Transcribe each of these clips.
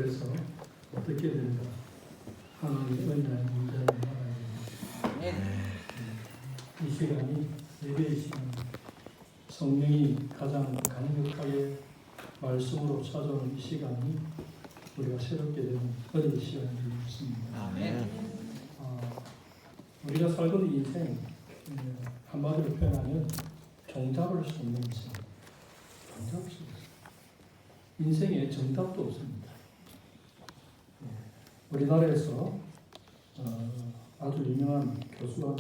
그래서 어떻게 된가 하나님의 은혜의 문제를 알아야 됩니다. 이 시간이 예배의 시간, 성령이 가장 강력하게 말씀으로 찾아오는 이 시간이 우리가 새롭게 되는 은혜의 시간이 되고 있습니다. 우리가 살고 있는 인생, 한마디로 표현하면 정답을 수 없는 인생. 정답을 수 없어요. 인생에 정답도 없습니다. 우리나라에서 아주 유명한 교수가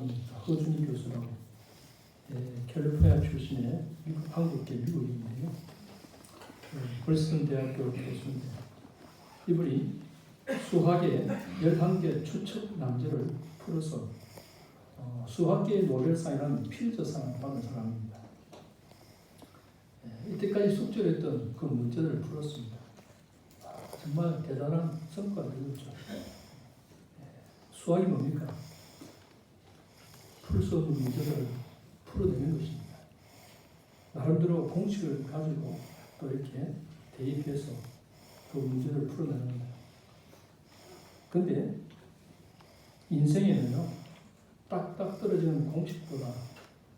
허준희 교수라고, 캘리포니아 출신의 한국계 미국인인데요. 브리스턴 대학교 교수인데, 이분이 수학의 11개 추측 난제를 풀어서 수학계의 노벨상이라는 필저상을 받은 사람입니다. 이때까지 숙제했던 그 문제들을 풀었습니다. 정말 대단한 성과를 이뤘죠. 수학이 뭡니까? 풀 수 없는 문제를 풀어내는 것입니다. 나름대로 공식을 가지고 또 이렇게 대입해서 그 문제를 풀어내는 겁니다. 근데 인생에는요, 딱딱 떨어지는 공식보다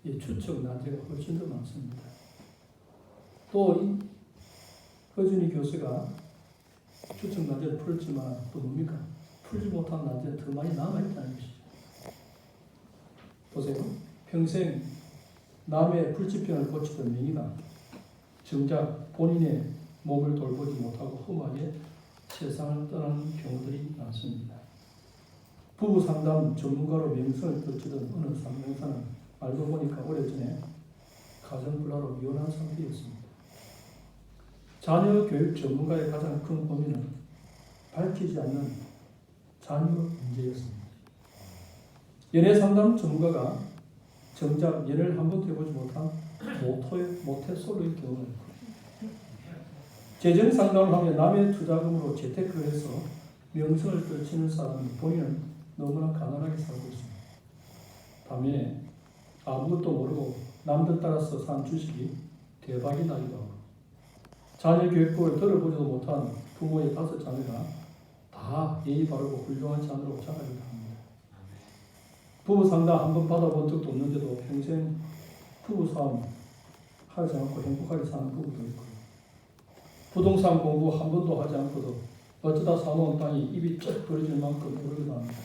이 추측 난제가 훨씬 더 많습니다. 또 이 허준희 교수가 추측 난제를 풀었지만 또 뭡니까? 풀지 못한 난제가 더 많이 남아있다는 것이죠. 보세요. 평생 남의 불치병을 고치던 명의가 정작 본인의 몸을 돌보지 못하고 험하게 세상을 떠나는 경우들이 많습니다. 부부 상담 전문가로 명성을 떨치던 어느 상담사는 알고 보니까 오래전에 가정불화로 이혼한 상태였습니다. 자녀 교육 전문가의 가장 큰 고민은 밝히지 않는 자녀 문제였습니다. 연애 상담 전문가가 정작 연애를 한 번도 해보지 못한 모태솔로의 경우를, 재정 상담을 하며 남의 투자금으로 재테크를 해서 명성을 떨치는 사람이 본인은 너무나 가난하게 살고 있습니다. 반면에 아무것도 모르고 남들 따라서 산 주식이 대박이 나기도 하고, 자녀 교육법을 들어보지도 못한 부모의 5자녀가 다 예의 바르고 훌륭한 자녀로 자라기도 합니다. 부부 상담 한 번 받아본 적도 없는데도 평생 부부 싸움 하지 않고 행복하게 사는 부부도 있고요. 부동산 공부 한 번도 하지 않고도 어쩌다 사놓은 땅이 입이 쩍 벌어질 만큼 오르기도 합니다.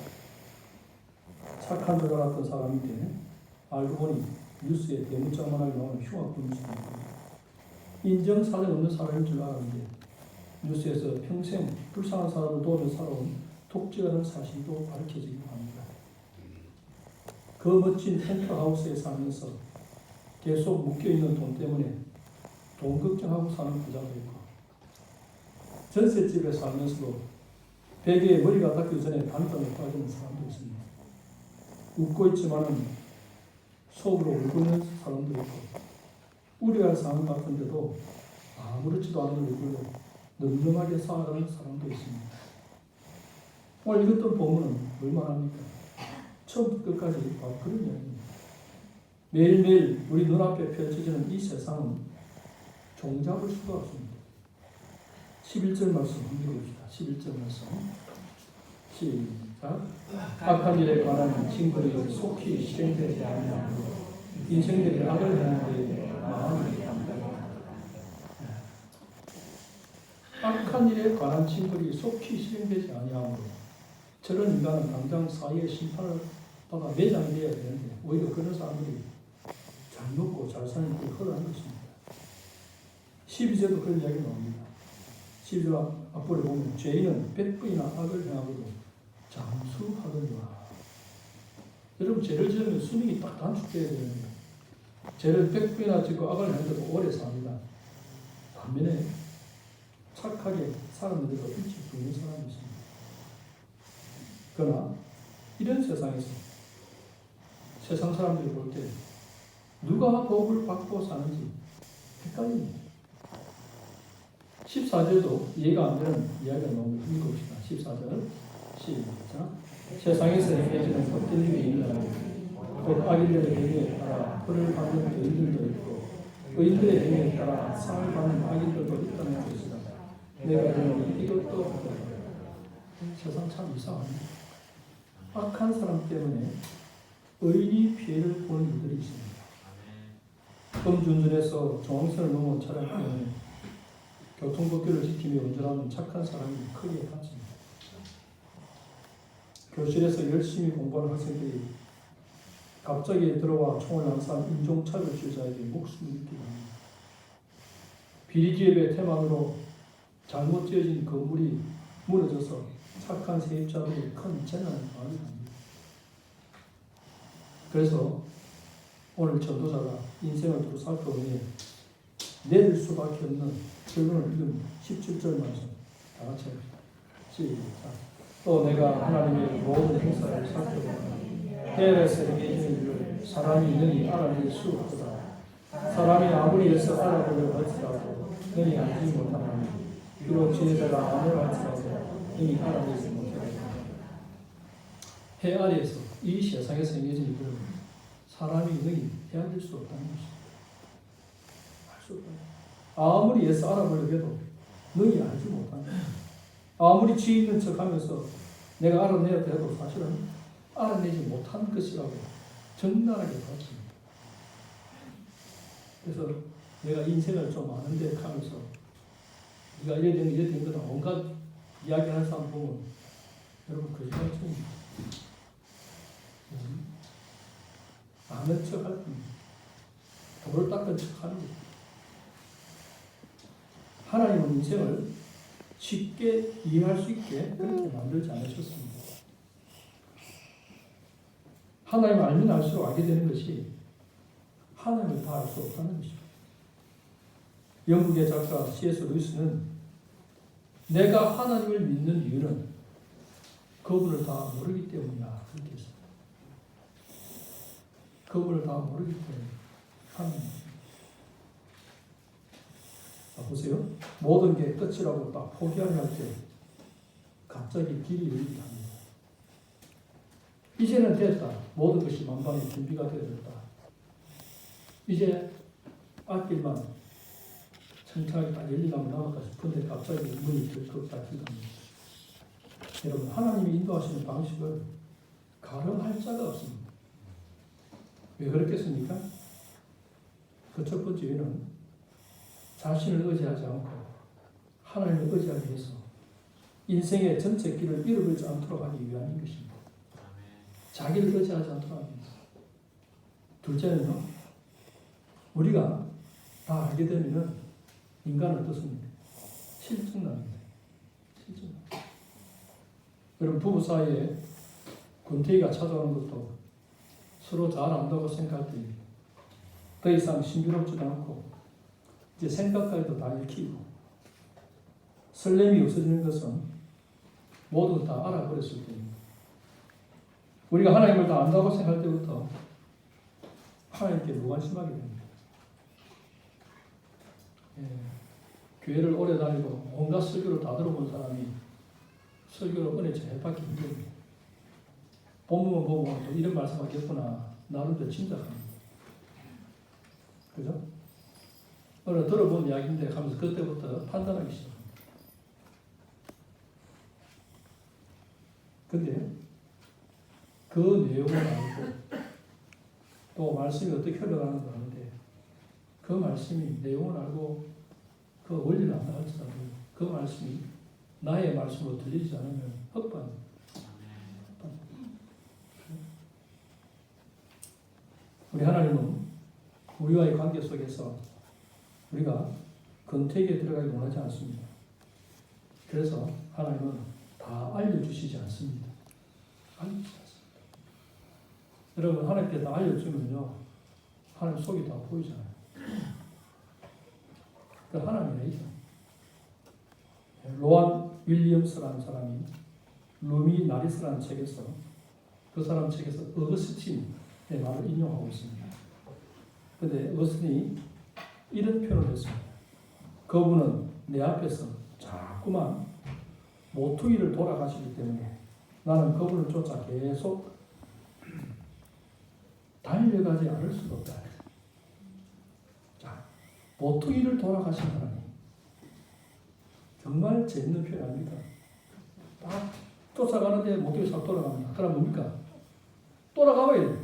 착한 줄 알았던 사람인데 알고 보니 뉴스에 대문짝만하게 나오는 흉악범죄입니다. 인정사정 없는 사람인 줄 알았는데 뉴스에서 평생 불쌍한 사람을 도우며 살아온 독재라는 사실도 밝혀지기도 합니다. 그 멋진 펜트하우스에 살면서 계속 묶여있는 돈 때문에 돈 걱정하고 사는 부자도 있고, 전셋집에 살면서도 베개에 머리가 닿기 전에 단잠에 빠지는 사람도 있습니다. 웃고 있지만은 속으로 울고 있는 사람도 있고, 우려할 상황 같은데도 아무렇지도 않은 얼굴로 늠름하게 살아가는 사람도 있습니다. 오늘 읽었던 본문은 얼마나 합니까? 처음부터 끝까지 바로 그런 이야기입니다. 매일매일 우리 눈앞에 펼쳐지는 이 세상은 종잡을 수가 없습니다. 11절 말씀 한번 읽어봅시다. 11절 말씀 시작. 악한 일에 관한 징벌이 속히 실행되지 아니하고 인생들이 악을 행하는 데 마음이 담당합니다. 악한 일에 관한 징벌이 속히 실행되지 아니하므로 저런 인간은 당장 사회의 심판을 받아 매장되어야 되는데 오히려 그런 사람들이 잘 먹고 잘 사는 게 허다한 것입니다. 12절도 그런 이야기 나옵니다. 12절 앞부분에 보면 죄인은 100번이나 악을 행하고도 장수하거니와. 여러분, 죄를 지으면 수명이 딱 단축되어야 되는데 죄를 100번이나 짓고 악을 행해도 오래 삽니다. 반면에 착하게 살았는데도 일찍 죽는 사람이 있습니다. 그러나 이런 세상에서 세상 사람들이 볼 때 누가 복을 받고 사는지 헷갈립니다. 14절도 이해가 안 되는 이야기가 나오면 읽어봅시다. 14절 시작. 세상에서 행해지는 헛된 일이 있느라 곧 악인들의 행위에 따라 벌을 받는 의인들도 있고 의인들의 행위에 따라 상을 받는 악인들도 있다는 것이다. 내가 이런 이것도 없고. 세상 참 이상합니다. 악한 사람 때문에 의인이 피해를 보는 일들이 있습니다. 음주운전해서 정황선을 넘은 차량 때문에 교통법규를 지키며 운전하는 착한 사람이 크게 다칩니다. 교실에서 열심히 공부하는 학생들이 갑자기 들어와 총을 난사한 인종차별주의자에게 목숨을 잃게 합니다. 비리기업의 태만으로 잘못 지어진 건물이 무너져서 착한 세입자들이 큰 재난을 당하게 합니다. 그래서 오늘 전도자가 인생을 두루 살펴보니 내릴 수밖에 없는 결론을 이은 17절 말씀 다 같이 합시다. 시작. 또 내가 하나님의 모든 행사를 살펴보니 해에서 행해지는 일을 사람이 능히 알아낼 수 없다. 사람이 아무리 애써 알아보려고 할지라도 능히 알지 못하나니 비록 지혜자가 아무리 할지라도 능히 알아내지 못하리라. 해 아래에서 이 세상에서 행해지는 일을 사람이 능히 헤아릴 수 없다는 것입니다. 알 수 없다. 아무리 애써 알아보려고 해도 능히 알지 못한다. 아무리 지혜 있는 척하면서 내가 알아내야 해도 사실은 알아내지 못한 것이라고 정당하게 밝힙니다. 그래서 내가 인생을 좀 아는데 하면서 네가 이래 된 거다 온갖 이야기하는 사람 보면 여러분 거짓말입니다. 아는 척 할 뿐입니다. 돌을 닦은 척 하는 거예요. 하나님은 인생을 쉽게 이해할 수 있게 그렇게 만들지 않으셨습니다. 하나님을 알면 알수록 알게 되는 것이 하나님을 다 알 수 없다는 것입니다. 영국의 작가 C.S. 루이스는 내가 하나님을 믿는 이유는 그분을 다 모르기 때문이야 그렇게 했습니다. 그분을 다 모르기 때문에 하나님. 자, 보세요. 모든 게 끝이라고 딱 포기하려 할 때 갑자기 길이 열리게 합니다. 이제는 됐다. 모든 것이 만반의 준비가 되었다. 이제 앞길만 천천히 딱 열리가면 나올까 싶은데 갑자기 문이 덜컥 닫힙니다. 여러분 하나님이 인도하시는 방식을 가름할 자가 없습니다. 왜 그렇겠습니까? 그 첫 번째 이유는 자신을 의지하지 않고 하나님을 의지하기 위해서 인생의 전체 길을 잃어버리지 않도록 하기 위함인 것입니다. 자기를 의지하지 않도록 합니다. 둘째는요, 우리가 다 알게 되면은 인간은 어떻습니까? 실증납니다. 실증. 여러분 부부 사이에 권태기가 찾아오는 것도 서로 잘 안다고 생각할 때 더 이상 신비롭지도 않고 이제 생각까지도 다 읽히고 설렘이 없어지는 것은 모두 다 알아버렸을 때입니다. 우리가 하나님을 다 안다고 생각할 때부터 하나님께 무관심하게 됩니다. 교회를 오래 다니고 온갖 설교를 다 들어본 사람이 설교를 은혜 잘 받기 힘듭니다. 본문만 보고 또 이런 말씀 하겠구나 나름대로 짐작합니다. 그죠? 오늘 들어본 이야기인데 하면서 그때부터 판단하기 시작합니다. 근데 그 내용을 알고 또 말씀이 어떻게 흘러가는지 아는데 그 말씀이 내용을 알고 그 원리를 안 알지라도 그 말씀이 나의 말씀으로 들리지 않으면 헛반입니다. 우리 하나님은 우리와의 관계 속에서 우리가 권태기에 들어가기 원하지 않습니다. 그래서 하나님은 다 알려주시지 않습니다. 알려주시지 않습니다. 여러분 하나님께 다 알려주면요 하나님 속이 다 보이잖아요. 그 하나님의 아니죠. 로안 윌리엄스라는 사람이 루미 나리스라는 책에서 그 사람 책에서 어거스틴의 말을 인용하고 있습니다. 그런데 어거스틴이 이런 표현을 했습니다. 그분은 내 앞에서 자꾸만 모퉁이를 돌아가시기 때문에 나는 그분을 쫓아 계속 달려가지 않을 수가 없다. 자, 모퉁이를 돌아가신 하나님. 정말 재밌는 표현 아닙니까? 딱 쫓아가는데 모퉁이 싹 돌아갑니다. 그럼 뭡니까? 돌아가봐야 돼.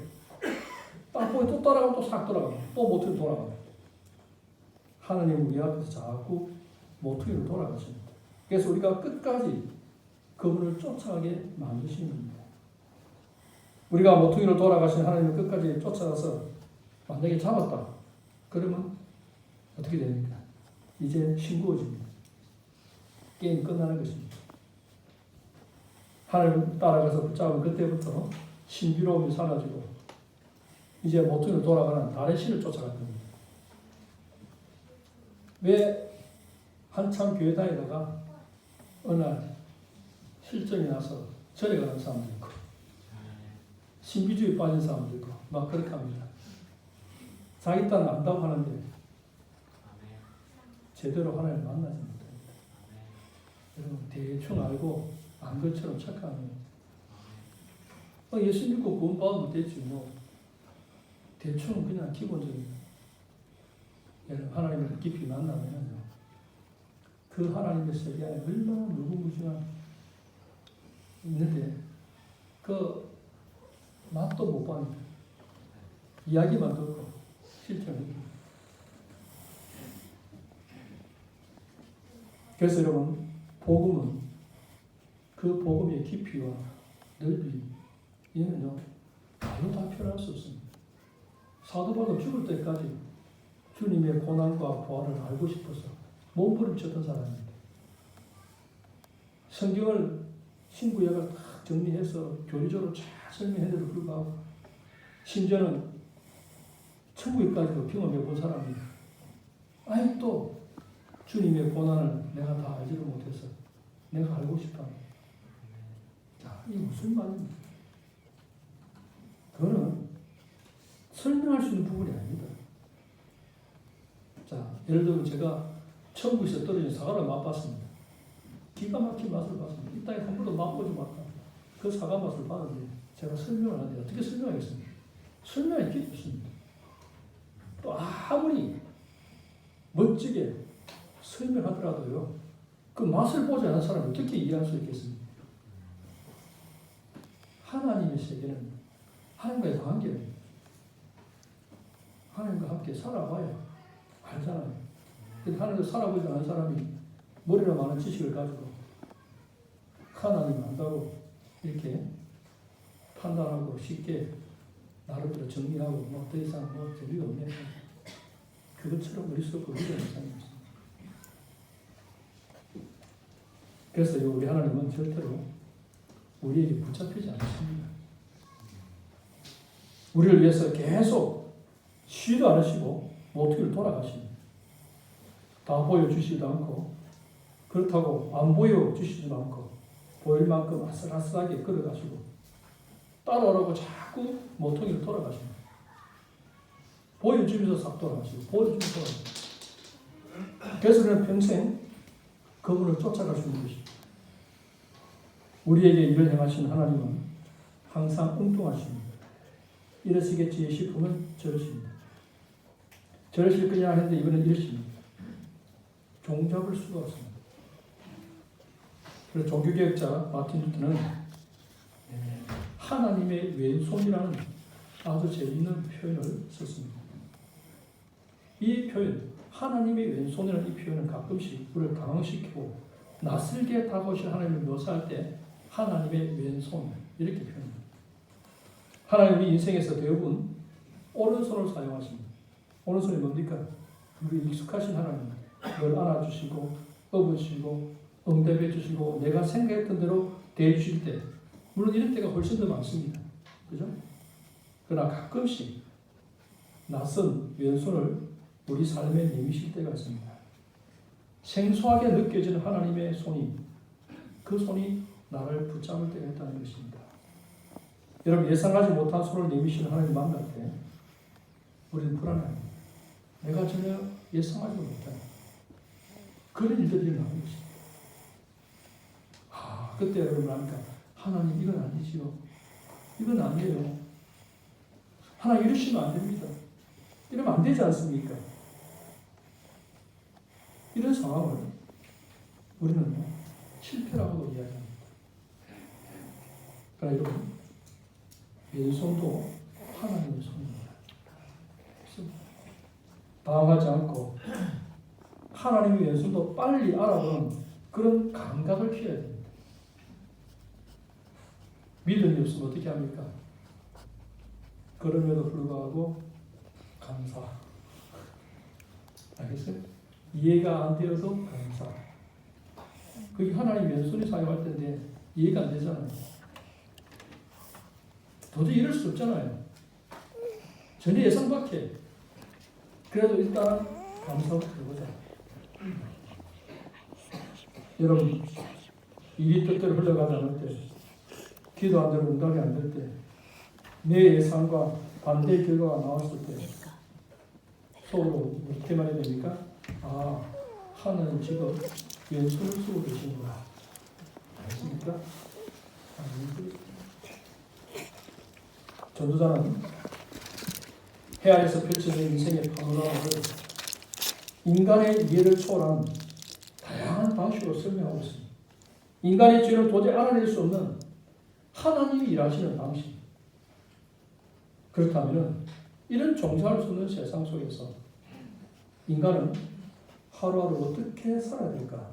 딱 보니 또 따라가면 또 싹 돌아가고 또 모퉁이 돌아가고. 하나님 우리 앞에서 자꾸 모퉁이로 돌아가십니다. 그래서 우리가 끝까지 그분을 쫓아가게 만드시는 겁니다. 우리가 모퉁이로 돌아가신 하나님을 끝까지 쫓아가서 만약에 잡았다. 그러면 어떻게 됩니까? 이제 싱거워집니다. 게임 끝나는 것입니다. 하나님 따라가서 붙잡은 그때부터 신비로움이 사라지고 이제 모퉁이로 돌아가는 다른 신을 쫓아갈 겁니다. 왜 한참 교회 다니다가 어느 날 실정이 나서 절에 가는 사람도 있고 신비주의에 빠진 사람도 있고 막 그렇게 합니다. 자기 딴 안다고 하는데 제대로 하나님을 만나지 못합니다. 여러분 대충 알고 안 것처럼 착각하는 예수 믿고 구원 받으면 되지 뭐 대충 그냥 기본적인 여러분 하나님을 깊이 만나면요 그 하나님의 세계 안에 얼마나 무궁무진한 있는데 그 맛도 못 봤는데 이야기만 듣고 실천을 그래서 여러분 복음은 그 복음의 깊이와 넓이 이는요 말로 다 표현할 수 없습니다. 사도 바울은 죽을 때까지 주님의 고난과 부활을 알고 싶어서 몸부림쳤던 사람입니다. 성경을 신구약을 딱 정리해서 교리적으로 잘 설명해도 불구하고 심지어는 천국에까지도 경험해 본 사람입니다. 아니 또 주님의 고난을 내가 다 알지를 못해서 내가 알고 싶다. 자, 이게 무슨 말입니까? 그거는 설명할 수 있는 부분이 아닙니다. 자, 예를 들면 제가 천국에서 떨어진 사과를 맛봤습니다. 기가 막힌 맛을 봤습니다. 이 땅에 한 번도 맛보지 못한 그 사과 맛을 봤는데 제가 설명을 하는데 어떻게 설명하겠습니까? 설명할 게 없습니다. 또 아무리 멋지게 설명하더라도요. 그 맛을 보지 않은 사람이 어떻게 이해할 수 있겠습니까? 하나님의 세계는 하나님과의 관계입니다. 하나님과 함께 살아봐야 알잖아요. 근데 하나님과 살아보지 않은 사람이 머리로 많은 지식을 가지고 하나님 안다고 이렇게 판단하고 쉽게 나름대로 정리하고 뭐 더 이상 뭐 재미가 없네. 그것처럼 어리석고 위대한 사람입니다. 그래서 우리 하나님은 절대로 우리에게 붙잡히지 않습니다. 우리를 위해서 계속 쉬지도 않으시고 모퉁이를 돌아가십니다. 다 보여주시지도 않고 그렇다고 안 보여주시지도 않고 보일 만큼 아슬아슬하게 걸어가시고 따라오라고 자꾸 모퉁이를 돌아가십니다. 보여주면서 싹 돌아가시고 보여주면서 돌아가시고 그래서 우리는 평생 그분을 쫓아갈 수 있는 것입니다. 우리에게 일을 행하신 하나님은 항상 엉뚱하십니다. 이러시겠지 싶으면 저러십니다. 저러실 거냐 했는데 이번엔 이러십니다. 종잡을 수가 없습니다. 그래서 종교개혁자 마틴 루터는 하나님의 왼손이라는 아주 재미있는 표현을 썼습니다. 이 표현, 하나님의 왼손이라는 이 표현은 가끔씩 우리를 당황시키고 낯설게 다가오신 하나님을 묘사할 때 하나님의 왼손 이렇게 표현합니다. 하나님 우리 인생에서 대부분 오른손을 사용하십니다. 오른손이 뭡니까? 우리 익숙하신 하나님 널 안아주시고 업으시고 응답해 주시고 내가 생각했던 대로 대해주실 때 물론 이런 때가 훨씬 더 많습니다. 그죠? 그러나 가끔씩 낯선 왼손을 우리 삶에 내미실 때가 있습니다. 생소하게 느껴지는 하나님의 손이 그 손이 나를 붙잡을 때가 있다는 것입니다. 여러분 예상하지 못한 손을 내미시는 하나님 만날 때 우리는 불안합니다. 내가 전혀 예상하지 못한 그런 일들이 일어나는 것입니다. 그때 여러분 하니까 하나님 이건 아니지요. 이건 아니에요. 하나님 이러시면 안 됩니다. 이러면 안 되지 않습니까? 이런 상황을 우리는 실패라고도 이야기합니다. 그러나 여러분, 왼손도 하나님의 손입니다. 당황하지 않고 하나님의 왼손도 빨리 알아보는 그런 감각을 키워야 됩니다. 믿음이 없으면 어떻게 합니까? 그럼에도 불구하고 감사. 알겠어요? 이해가 안 되어도 감사. 그게 하나님 왼손이 사용할 텐데 이해가 안 되잖아요. 도저히 이럴 수 없잖아요. 전혀 예상 밖에. 그래도 일단 감사부터 해보자. 여러분, 일이 뜻대로 흘러가지 않을 때, 기도 안 되고 응답이 안 될 때, 내 예상과 반대 결과가 나왔을 때 속으로 어떻게 말해야 됩니까? 아, 하나님 지금 왼손을 쓰고 계시는구나. 알겠습니까? 전도자는 해안에서 펼쳐진 인생의 파노라마를 인간의 이해를 초월한 다양한 방식으로 설명하고 있습니다. 인간의 죄를 도저히 알아낼 수 없는 하나님이 일하시는 방식. 그렇다면 이런 종사할 수 없는 세상 속에서 인간은 하루하루 어떻게 살아야 될까?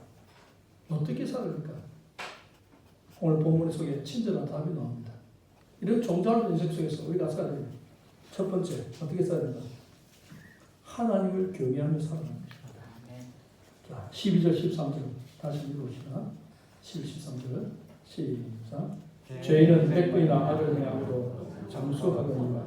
어떻게 살아야 될까? 오늘 본문 속에 친절한 답이 나옵니다. 이런 종자를 인생 속에서 우리가 살아야 됩니다. 첫 번째, 어떻게 살아야 된다? 하나님을 경외하며 살아가는 것입니다. 자, 12절, 13절 다시 읽어봅시다. 12, 13절 시작. 죄인은 백분이나 악을 행하고도 장수하거니와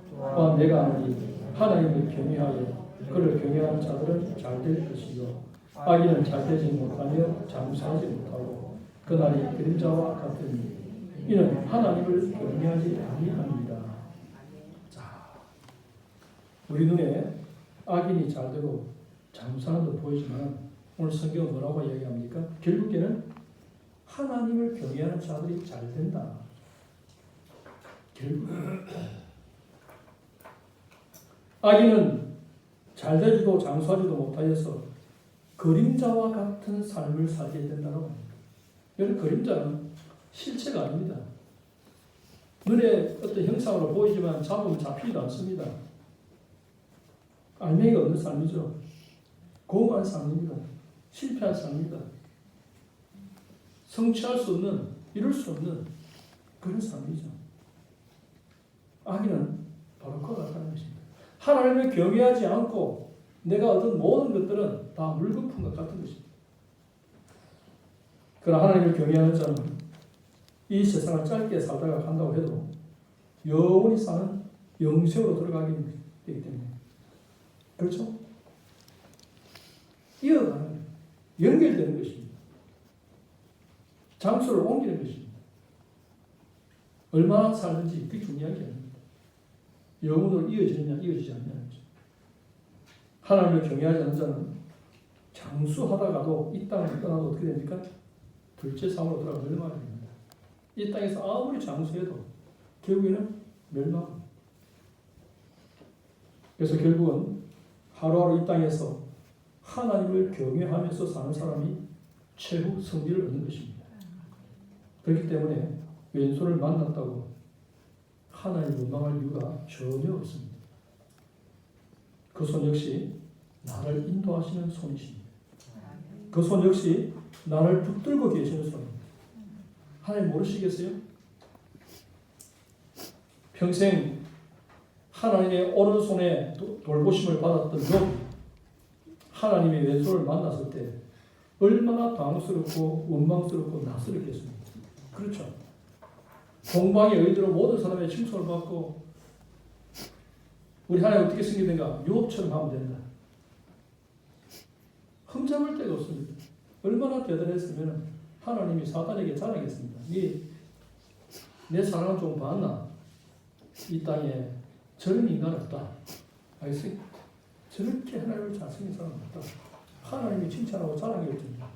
또한 내가 아노니 하나님을 경외하여 그를 경외하는 자들은 잘 될 것이요 악인은 잘 되지 못하며 장수하지 못하고 그날이 그림자와 같으니 이는 하나님을 경외하지 아니합니다. 자, 우리 눈에 악인이 잘 되고 장수하는 듯 보이지만 오늘 성경은 뭐라고 이야기합니까? 결국에는 하나님을 경외하는 자들이 잘 된다. 결국 악인은 잘 되지도 장수하지도 못하여서 그림자와 같은 삶을 살게 된다고 합니다. 여러분, 그림자는 실체가 아닙니다. 눈에 어떤 형상으로 보이지만 잡으면 잡히지도 않습니다. 알맹이가 없는 삶이죠. 공허한 삶입니다. 실패한 삶입니다. 성취할 수 없는, 이룰 수 없는 그런 삶이죠. 악인은 바로 그와 같다는 것입니다. 하나님을 경외하지 않고 내가 얻은 모든 것들은 다 물거품 것 같은 것입니다. 그러나 하나님을 경외하는 자는 이 세상을 짧게 살다가 간다고 해도 영원히 사는 영생으로 들어가게 되기 때문에 그렇죠? 이어가는 연결되는 것입니다. 장소를 옮기는 것입니다. 얼마나 살든지 그게 중요한 게 아닙니다. 영혼으로 이어지느냐 이어지지 않느냐는 거죠. 하나님을 경외하지 않는 자는 장수하다가도 이 땅을 떠나도 어떻게 됩니까? 둘째 삶으로 돌아가 멸망하게 됩니다. 이 땅에서 아무리 장수해도 결국에는 멸망. 그래서 결국은 하루하루 이 땅에서 하나님을 경외하면서 사는 사람이 최후 승리를 얻는 것입니다. 그렇기 때문에 왼손을 만났다고 하나님을 원망할 이유가 전혀 없습니다. 그 손 역시 나를 인도하시는 손이십니다. 그 손 역시 나를 붙들고 계시는 손입니다. 하나님 모르시겠어요? 평생 하나님의 오른손에 돌보심을 받았던 욥, 하나님의 왼손을 만났을 때 얼마나 당황스럽고 원망스럽고 낯설었겠습니까? 그렇죠. 동방의 의대로 모든 사람의 칭송을 받고 우리 하나님 어떻게 생기는가? 욥처럼 하면 된다. 흠잡을 데가 없습니다. 얼마나 대단했으면 하나님이 사단에게 자랑했습니다. 내 사랑을 좀 봤나? 이 땅에 저런 인간 없다. 알겠어요? 저렇게 하나님을 잘생긴 사람 없다. 하나님이 칭찬하고 자랑했습니다.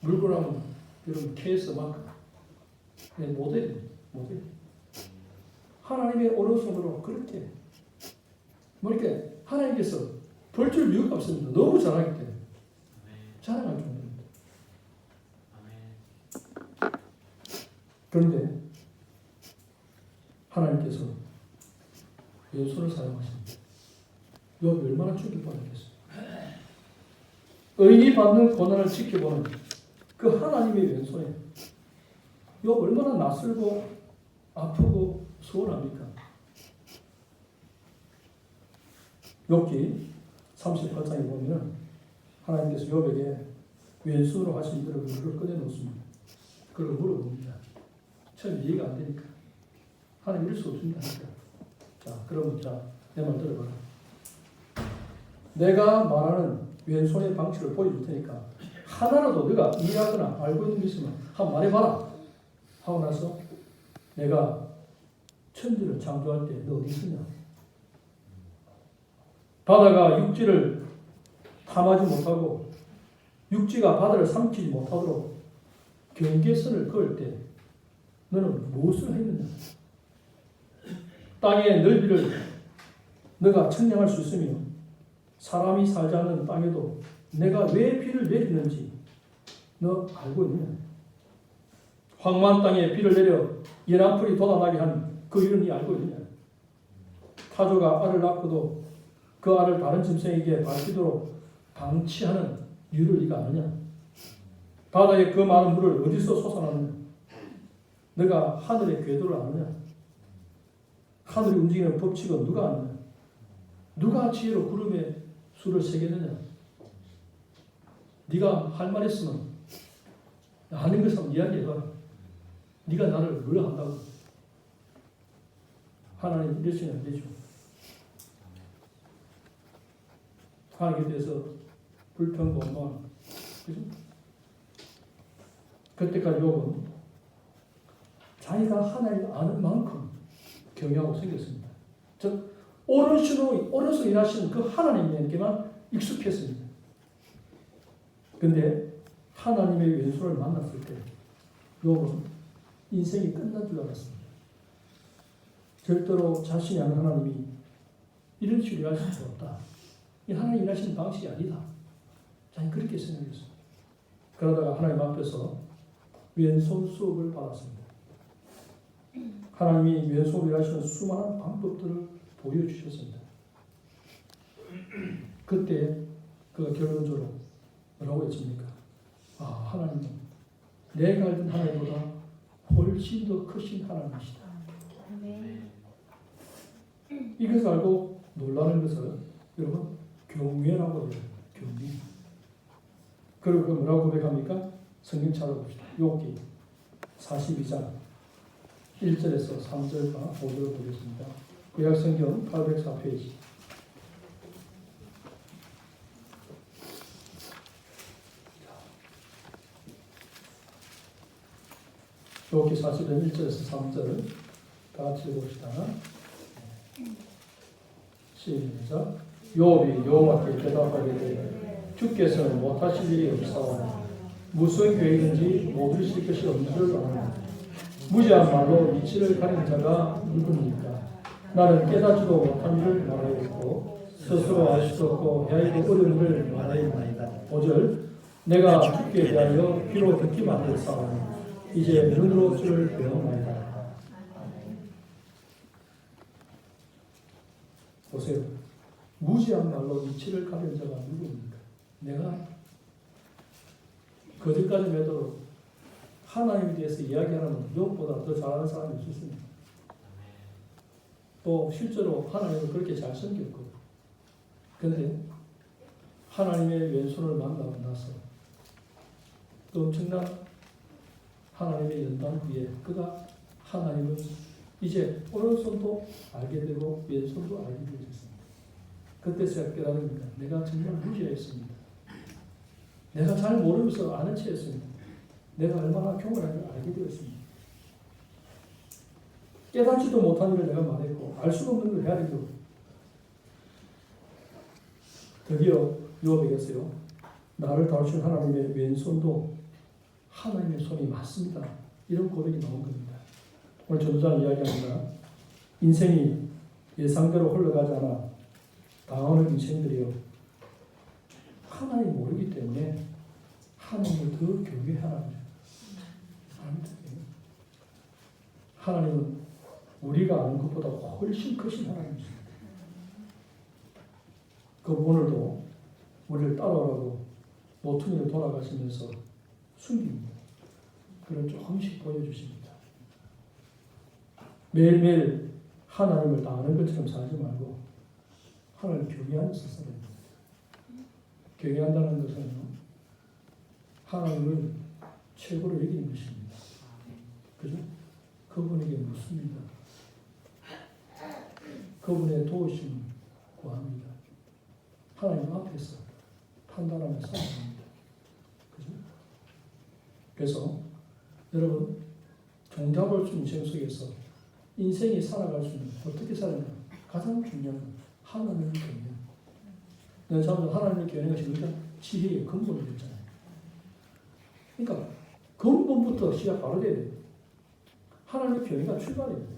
물건하면 여러분 케이스 막 모델. 하나님의 오른손으로 그렇게 이렇게 하나님께서 벌줄 이유가 없습니다. 너무 잘하기 때문에 자랑할 정도입니다. 그런데 하나님께서 왼손을 사용하십니다. 욥이 얼마나 충격받았겠어요. 의인이 받는 고난을 지켜보는 그 하나님의 왼손에 욥 얼마나 낯설고 아프고 서운합니까? 욥기 38장에 보면 하나님께서 욥에게 왼손으로 하신 일을 물을 꺼내놓습니다. 그걸 물어봅니다. 처음 이해가 안 되니까. 하나님 이럴 수 없습니다. 자, 그러면 내 말 들어봐라. 내가 말하는 왼손의 방식을 보여줄 테니까 하나라도 네가 이해하거나 알고 있는 게 있으면 한번 말해봐라. 하고 나서 내가 천지를 창조할 때 너 어디 있었냐? 바다가 육지를 탐하지 못하고 육지가 바다를 삼키지 못하도록 경계선을 그을 때 너는 무엇을 했느냐? 땅의 넓이를 너가 측량할 수 있으며 사람이 살지 않는 땅에도 내가 왜 비를 내리는지 너 알고 있느냐? 황무한 땅에 비를 내려 연합풀이 돋아나게 한 그 이유는 네 알고 있느냐? 타조가 알을 낳고도 그 알을 다른 짐승에게 밟히도록 방치하는 이유를 네가 아느냐? 바다의 그 많은 물을 어디서 솟아나느냐? 너가 하늘의 궤도를 아느냐? 하늘이 움직이는 법칙은 누가 아느냐? 누가 지혜로 구름에 수를 새겼느냐? 네가 할 말 있으면 아는 것을 한번 이야기해봐라. 네가 나를 뭘 한다고? 하나님 이러시면 안 되죠. 하나님에 대해서 불평, 원망, 그죠? 그때까지 욥은 자기가 하나님을 아는 만큼 경외하고 생겼습니다. 즉 오른손으로 일하시는 그 하나님에게만 익숙했습니다. 그런데 하나님의 왼손을 만났을 때 욥은 인생이 끝난 줄 알았습니다. 절대로 자신이 아는 하나님이 이런 식으로 일하실 수 없다. 이 하나님 일하시는 방식이 아니다. 자기는 그렇게 생각했습니다. 그러다가 하나님 앞에서 왼손 수업을 받았습니다. 하나님이 왼손으로 일하시는 수많은 방법들을 보여주셨습니다. 그때 그 결론적으로 뭐라고 했습니까? 하나님은 내가 알던 하나님보다 훨씬 더 크신 하나님이시다. 이것을 알고 놀라는 것을 여러분 경외라고 해요. 경외. 그리고 뭐라고 고백합니까? 성경 찾아봅시다. 욥기 42장 1절에서 3절과 5절을 보겠습니다. 구약성경 804페이지. 욥기 42장 1절에서 3절 다 같이 읽어봅시다. 시작. 욥이 여호와께 대답하되 주께서는 못하실 일이 없사오니 무슨 계획인지 못 이루실 것이 없는 줄 아노니 무지한 말로 이치를 가린 자가 누구니까? 나는 깨닫지도 못한 일을 말하였고 스스로 알 수도 없고 헤아리기 어려운 일을 말하였나이다. 5절. 내가 주께 대하여 귀로 듣기만 했사오니 이제 눈으로 주를 배웠나이다. 보세요. 무지한 말로 이치를 가린 자가 누구입니까? 내가 거짓까지 매도 하나님에 대해서 이야기하는 욥보다 더 잘하는 사람이 없었습니다. 또 실제로 하나님을 그렇게 잘 섬겼고, 그런데 하나님의 왼손을 만나고 나서 또 엄청난 하나님의 연단 후에 그가 하나님은 이제 오른손도 알게 되고 왼손도 알게 되었습니다. 그때 제가 깨달습니다. 내가 정말 무지했습니다. 내가 잘 모르면서 아는 체였습니다. 내가 얼마나 교만한지 알게 되었습니다. 깨닫지도 못한 일을 내가 말했고 알 수 없는 걸 해야 되고 드디어 욥에게서요. 나를 다루신 하나님의 왼손도 하나님의 손이 맞습니다. 이런 고백이 나온 겁니다. 오늘 전도자는 이야기합니다. 인생이 예상대로 흘러가지 않아 당하는 인생들이요. 하나님 모르기 때문에 하나님을 더 경외하라는 거예요. 하나님은 우리가 아는 것보다 훨씬 크신 하나님이십니다. 그 오늘도 우리를 따라오라고 모퉁이로 돌아가시면서 숨깁니다. 그걸 조금씩 보여주십니다. 매일매일 하나님을 다 아는 것처럼 살지 말고 하나님을 경외하면서 살아야 됩니다. 경외한다는 것은 하나님을 최고로 여기는 것입니다. 그죠? 그분에게 묻습니다. 그분의 도우심을 구합니다. 하나님 앞에서 판단하며 살아갑니다. 그죠? 그래서 여러분 종잡을 수 있는 인생 속에서 인생이 살아갈 수 있는 어떻게 살아야 가장 중요한 건 하나님을 경외. 내 사람은 하나님을 경외하는 것이 우리가 지혜의 근본이 됐잖아요. 그러니까 근본부터 시작 바로 돼야 돼요. 하나님의 경외가 출발이에요.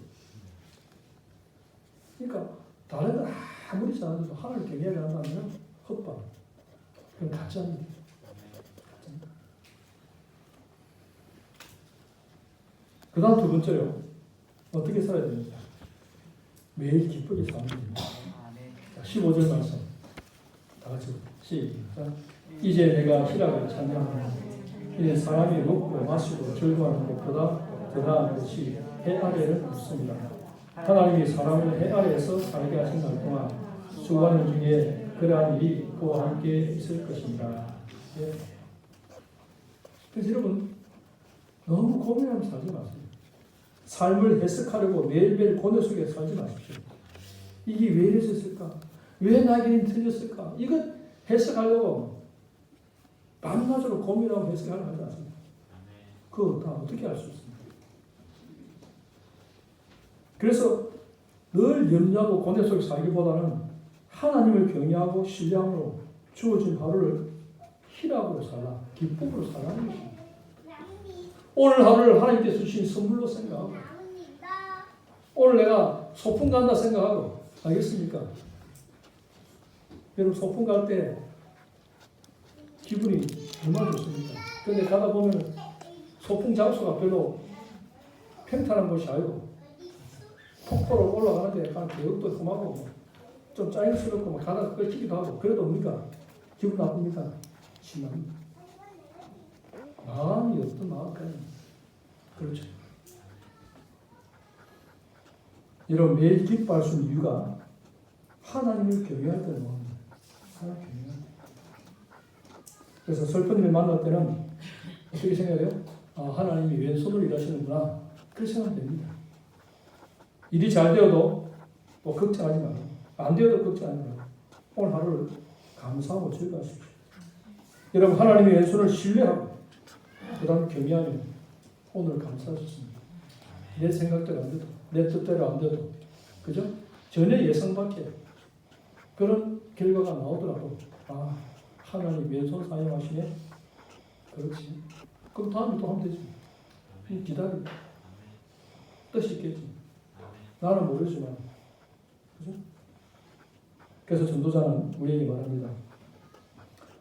그러니까 다른 건 아무리 잘해도 하나님을 경외하지 않는다면 헛발. 그건 가짜입니다. 그 다음 두 번째로 어떻게 살아야 됩니까? 매일 기쁘게 사는 겁니다. 15절 말씀 다 같이 시작. 이제 내가 희락을 찬양하노니 이제 사람이 먹고 마시고 즐거워하는 것보다 대단한 것이 해 아래는 없습니다. 하나님이 사람을 해 아래에서 살게 하신 날 동안 수고하는 중에 그러한 일이 그와 함께 있을 것입니다. 예. 그래서 여러분 너무 고민하면서 살지 마세요. 삶을 해석하려고 매일매일 고뇌 속에 살지 마십시오. 이게 왜 이랬을까? 왜 나에게 틀렸을까? 이거 해석하려고 밤낮으로 고민하고 해석하려고 하지 않습니다. 그거 다 어떻게 할 수 있습니까? 그래서 늘 염려하고 고뇌 속에 살기보다는 하나님을 경외하고 신뢰함으로 주어진 하루를 희락으로 살라, 기쁨으로 살라는 것입니다. 오늘 하루를 하나님께서 주신 선물로 생각하고 오늘 내가 소풍 간다 생각하고 알겠습니까? 여러분 소풍 갈 때 기분이 얼마나 좋습니까? 그런데 가다 보면 소풍 장소가 별로 평탄한 곳이 아니고 폭포로 올라가는데 약간 계획도 험하고 좀 짜증스럽고 막 가다가 끌기도 하고 그래도 뭡니까? 기분 나쁩니까? 신납니다. 마음이 어떤 마음일까요? 그렇죠. 여러분 매일 기뻐할 수 있는 이유가 하나님을 경외할 때는 뭡니까? 하나님을 경외할 때. 그래서 슬픈 일을 만날 때는 어떻게 생각해요? 아, 하나님이 왼손으로 일하시는구나. 그렇게 생각하면 됩니다. 일이 잘 되어도 뭐 걱정하지 말고 안 되어도 걱정하지 말고 오늘 하루를 감사하고 즐거워하십시오. 여러분 하나님의 왼손을 신뢰하고 그 다음 경외하면 오늘 감사하셨습니다. 내 생각대로 안 돼도 내 뜻대로 안 돼도 그죠? 전혀 예상 밖에 그런 결과가 나오더라도 아 하나님 왼손 사용하시네. 그렇지. 그럼 다음에 또 하면 되지. 기다려. 뜻이 있겠지. 나는 모르지만 그죠? 그래서 전도자는 우리에게 말합니다.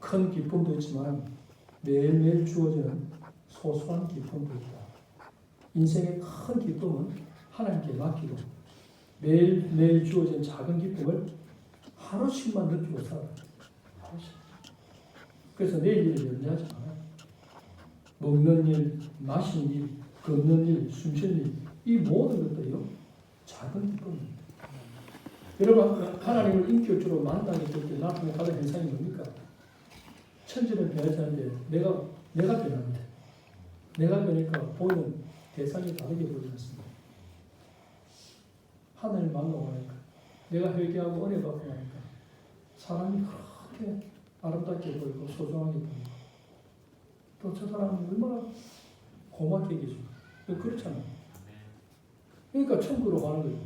큰 기쁨도 있지만 매일매일 주어지는 소소한 기쁨도 있다. 인생의 큰 기쁨은 하나님께 맡기고 매일매일 주어진 작은 기쁨을 하루씩만 느끼고 살아. 하루씩. 그래서 내일 일을 염려하지 마요. 먹는 일, 마시는 일, 걷는 일, 숨쉬는 일, 이 모든 것들이요 작은 기쁨입니다. 여러분 하나님을 인격적으로 만나게 될 때 나타나는 가장 현상이 뭡니까? 천지는 변하지 않는데 내가 변합니다. 내가 변하니까 보이는 대상이 다르게 보이지 않습니다. 하나님을 만나고 나니까 내가 회개하고 은혜 받고 나니까 사람이 그렇게 아름답게 보이고 소중하게 보이고 또 저 사람이 얼마나 고맙게 계시고 그렇잖아요. 그러니까 천국으로 가는 거예요.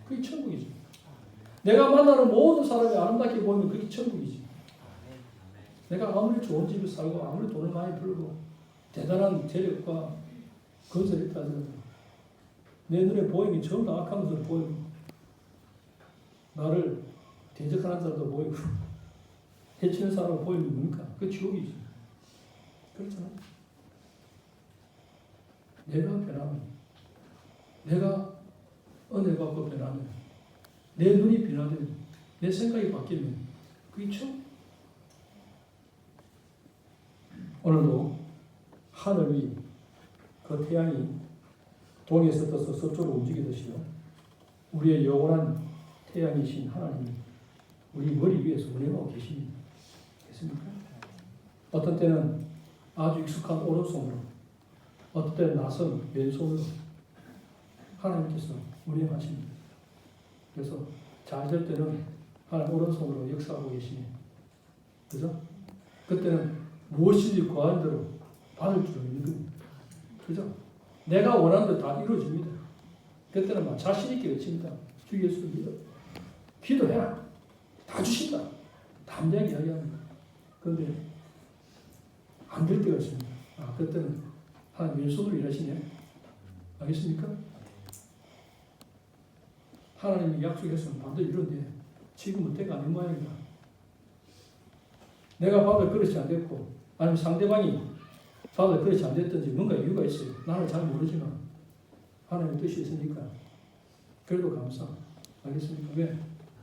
그게 천국이죠. 내가 만나는 모든 사람이 아름답게 보이면 그게 천국이지. 내가 아무리 좋은 집에 살고 아무리 돈을 많이 벌고 대단한 재력과 건설이 있다 하더라도 내 눈에 보이는 게 전부 다 악한 것으로 보이고 나를 대적하는 사람도 보이고 해치는 사람을 보이면 뭡니까? 그 지옥이지. 그렇잖아. 내가 변하면, 내가 은혜 받고 변하면, 내 눈이 변하면, 내 생각이 바뀌면 그게 참. 오늘도 하늘이 그 태양이 동에서 떠서 서쪽으로 움직이듯이요, 우리의 영원한 태양이신 하나님이 우리 머리 위에서 운행하고 계십니까? 어떤 때는 아주 익숙한 오른손으로, 어떤 때는 낯선 왼손으로 하나님께서 운행하십니다. 그래서 잘 될 때는 하나님 오른손으로 역사하고 계시니, 그죠? 그때는 무엇이든지 구하는 대로 받을 줄 믿는 겁니다. 그죠? 내가 원하는 대로 다 이루어집니다. 그때는 막 자신있게 외칩니다. 주 예수 믿어. 기도해라. 다 주신다. 담대하게 이야기합니다. 그런데 안 될 때가 있습니다. 그때는 하나님 왼손으로 일하시네. 알겠습니까? 하나님이 약속했으면 반드시 이루는데 지금은 때가 아닌 모양이다. 내가 받을 그릇이 안 됐고, 아니면 상대방이 받을 그릇이 안 됐든지 뭔가 이유가 있어요. 나는 잘 모르지만 하나님의 뜻이 있으니까 그래도 감사. 알겠습니까? 왜?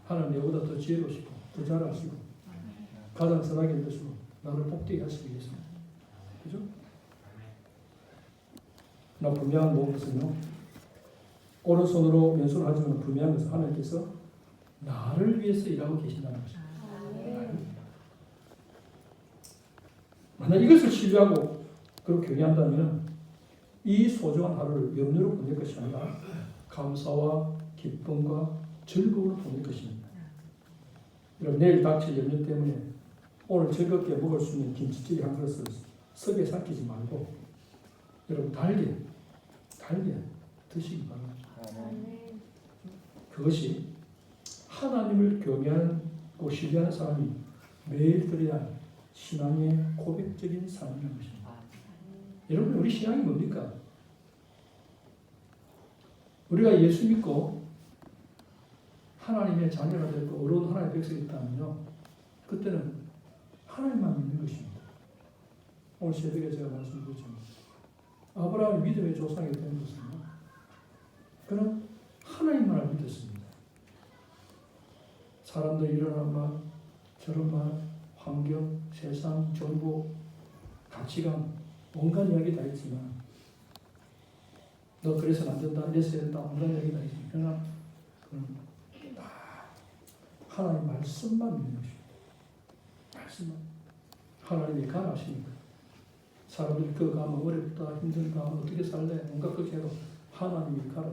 하나님 내보다 더 지혜로우시고 더 잘하시고 가장 선하게 되시고 나를 복되게 하시기 위해서입니다. 그죠? 나 분명한 것은요, 오른손으로 왼손을 하지만 분명한 것은 하나님께서 나를 위해서 일하고 계신다는 것입니다. 만약 이것을 신뢰하고 그렇게 경외한다면 이 소중한 하루를 염려로 보낼 것이 아니라 감사와 기쁨과 즐거움으로 보낼 것입니다. 여러분, 내일 닥칠 염려 때문에 오늘 즐겁게 먹을 수 있는 김치찌개 한 그릇을 썩에 삼키지 말고 여러분 달게 드시기 바랍니다. 그것이 하나님을 경외하고 신뢰하는 사람이 매일 드려야 할 신앙의 고백적인 삶이라는 것입니다. 여러분, 우리 신앙이 뭡니까? 우리가 예수 믿고 하나님의 자녀가 되고 어려운 하나님의 백성이 있다면요, 그때는 하나님만 믿는 것입니다. 오늘 새벽에 제가 말씀드렸지만 아브라함이 믿음의 조상이 된 것은요, 그는 하나님만을 믿었습니다. 사람들이 일어나는 말, 저런 말, 환경, 세상, 정보, 가치관, 온갖 이야기 다 있지만 너 그래서는 안 된다, 이래서 된다, 온갖 이야기 다 있지만 그러나 그는 다 하나님 말씀만 믿는 것입니다. 말씀만. 하나님이 가라하시니까 사람들이 그거 가면 어렵다, 힘들다, 어떻게 살래, 뭔가 그렇게 해도 하나님이 가라.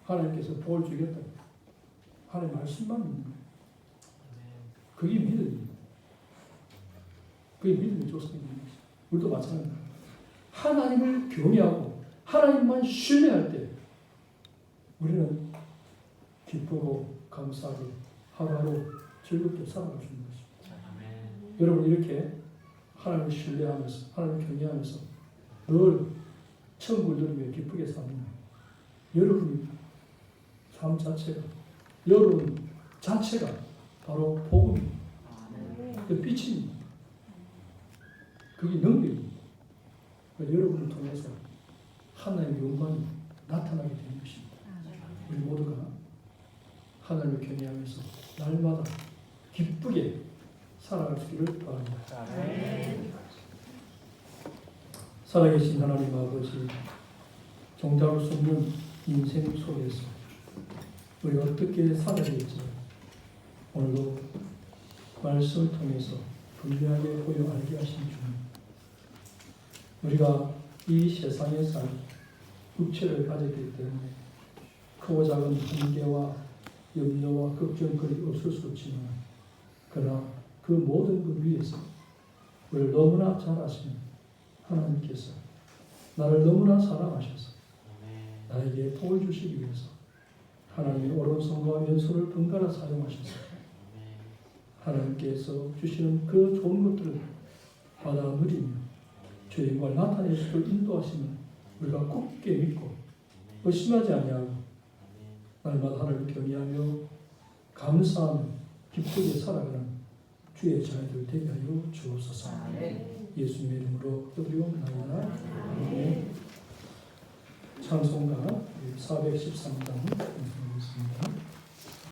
하나님께서 복을 주겠다. 하나님 말씀만 믿는 거예요. 그게 믿음입니다. 그게 믿음의 조상입니다. 우리도 마찬가지입니다. 하나님을 경외하고 하나님만 신뢰할 때 우리는 기쁘고 감사하게 하루하루 즐겁게 살아갈 수 있는 것입니다. 여러분, 이렇게 하나님을 신뢰하면서 하나님을 경외하면서 늘 천국을 누리며 기쁘게 사는 여러분이 삶 자체가, 여러분 자체가 바로 복음입니다. 그 빛입니다. 그게 능력입니다. 여러분을 통해서 하나님의 영광이 나타나게 되는 것입니다. 우리 모두가 하나님을 경외하면서 날마다 기쁘게 살아갈 수 있기를 바랍니다. 살아계신 하나님 아버지, 정답을 수 없는 인생 속에서 우리가 어떻게 살아야 될지 오늘도 말씀을 통해서 분명하게 보여 알게 하신 주님, 우리가 이 세상에 살 육체를 가졌기 때문에 크고 작은 한계와 염려와 걱정거리 없을 수 없지만 그러나 그 모든 것 위에서 우리를 너무나 잘 아시는 하나님께서 나를 너무나 사랑하셔서 나에게 복을 주시기 위해서 하나님의 오른손과 왼손을 번갈아 사용하셔서 하나님께서 주시는 그 좋은 것들을 받아 누리며 주의 영광을 나타낼 수 있도록 인도하시면 우리가 굳게 믿고 의심하지 아니하고 날마다 하나님을 경외하며 감사하며 기쁘게 살아가는 주의 자녀들 되게 하여 주옵소서. 예수님의 이름으로 기도드리옵나이다. 아멘. 찬송가 413장